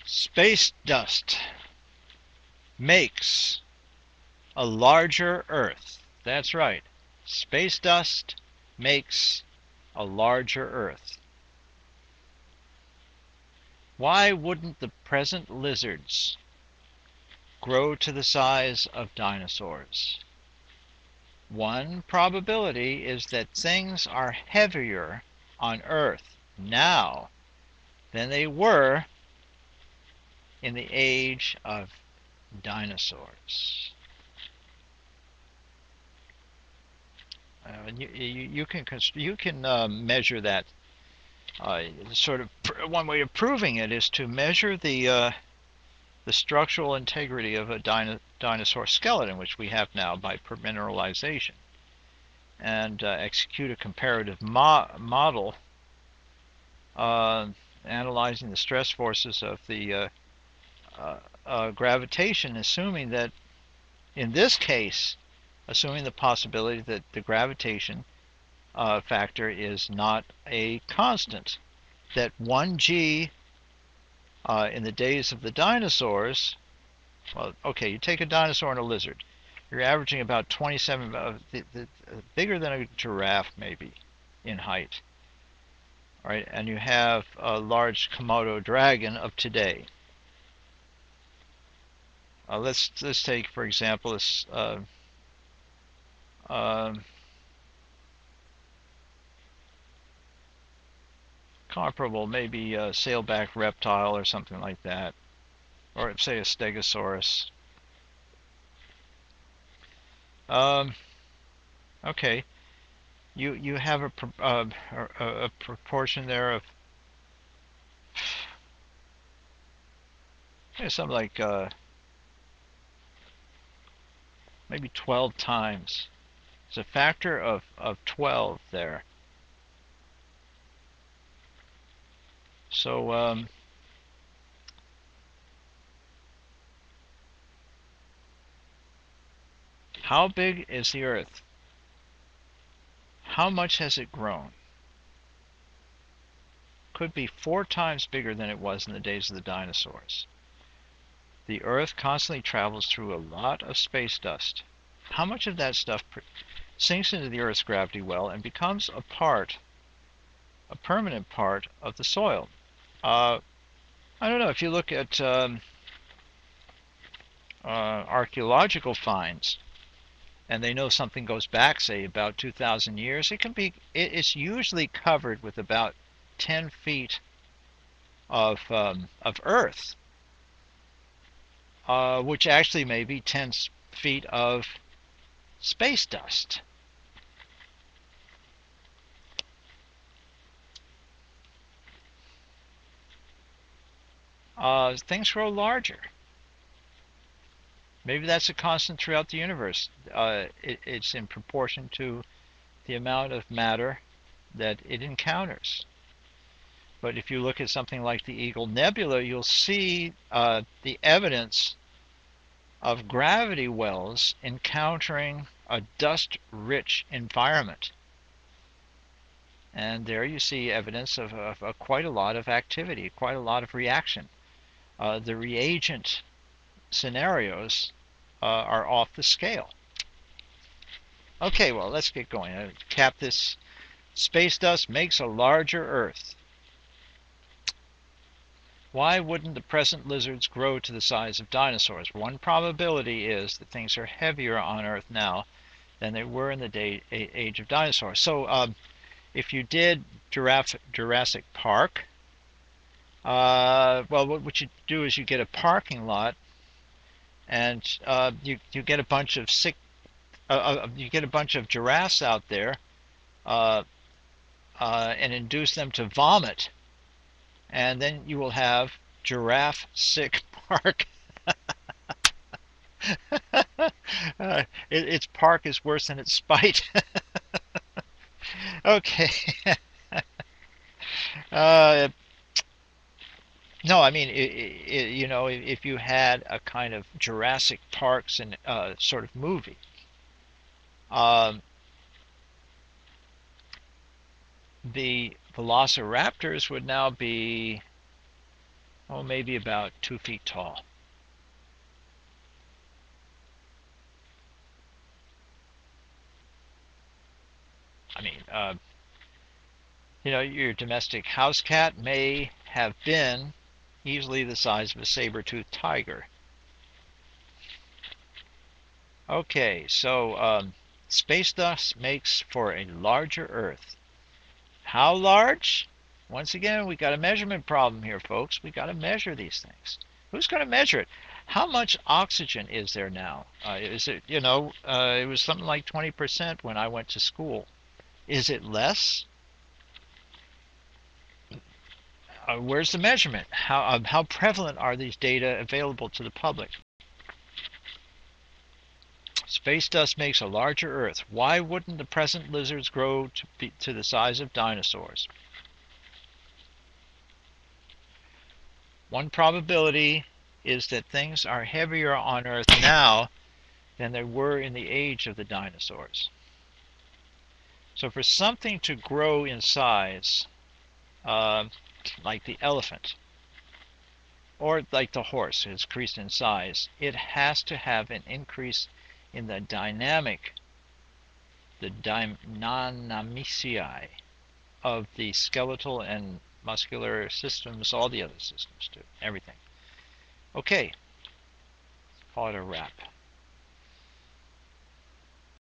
Space dust makes a larger Earth. That's right. Space dust makes a larger Earth. Why wouldn't the present lizards grow to the size of dinosaurs? One probability is that things are heavier on Earth now than they were in the age of dinosaurs. You can measure that. Sort of one way of proving it is to measure the structural integrity of a dinosaur skeleton, which we have now by permineralization, and execute a comparative model analyzing the stress forces of the gravitation, assuming that, in this case, assuming the possibility that the gravitation factor is not a constant, that 1g in the days of the dinosaurs, well, okay, you take a dinosaur and a lizard, you're averaging about 27, bigger than a giraffe maybe in height, all right, and you have a large Komodo dragon of today. Let's take, for example, this comparable, maybe a sailback reptile or something like that, or say a stegosaurus. Okay, you have a proportion there of something like maybe 12 times. It's a factor of 12 there. So how big is the Earth? How much has it grown? Could be 4 times bigger than it was in the days of the dinosaurs. The Earth constantly travels through a lot of space dust. How much of that stuff sinks into the Earth's gravity well and becomes a permanent part of the soil? I don't know. If you look at archaeological finds, and they know something goes back, say, about 2,000 years, it's usually covered with about 10 feet of Earth, which actually may be 10 feet of space dust. Things grow larger. Maybe that's a constant throughout the universe. It's in proportion to the amount of matter that it encounters. But if you look at something like the Eagle Nebula, you'll see the evidence of gravity wells encountering a dust-rich environment. And there you see evidence of quite a lot of activity, quite a lot of reaction. The reagent scenarios are off the scale. Okay, well, let's get going. Cap this. Space dust makes a larger Earth. Why wouldn't the present lizards grow to the size of dinosaurs? One probability is that things are heavier on Earth now than they were in the age of dinosaurs. So if you did Jurassic Park, well, what you do is you get a parking lot, and you get a bunch of giraffes out there, and induce them to vomit, and then you will have Giraffe Sick Park. Its park is worse than its spite. Okay. No, I mean, you know, if you had a kind of Jurassic Parks and sort of movie, um, the velociraptors would now be oh, maybe about 2 feet tall. I mean, your domestic house cat may have been easily the size of a saber-toothed tiger. Okay, so space dust makes for a larger Earth. How large? Once again, we got a measurement problem here, folks. We got to measure these things. Who's going to measure it? How much oxygen is there now? Is it, it was something like 20% when I went to school. Is it less? Where's the measurement? How prevalent are these data available to the public? Space dust makes a larger Earth. Why wouldn't the present lizards grow to the size of dinosaurs? One probability is that things are heavier on Earth now than they were in the age of the dinosaurs. So for something to grow in size, like the elephant, or like the horse, has increased in size, it has to have an increase in the dynamicity of the skeletal and muscular systems, all the other systems too, everything. Okay, call it a wrap.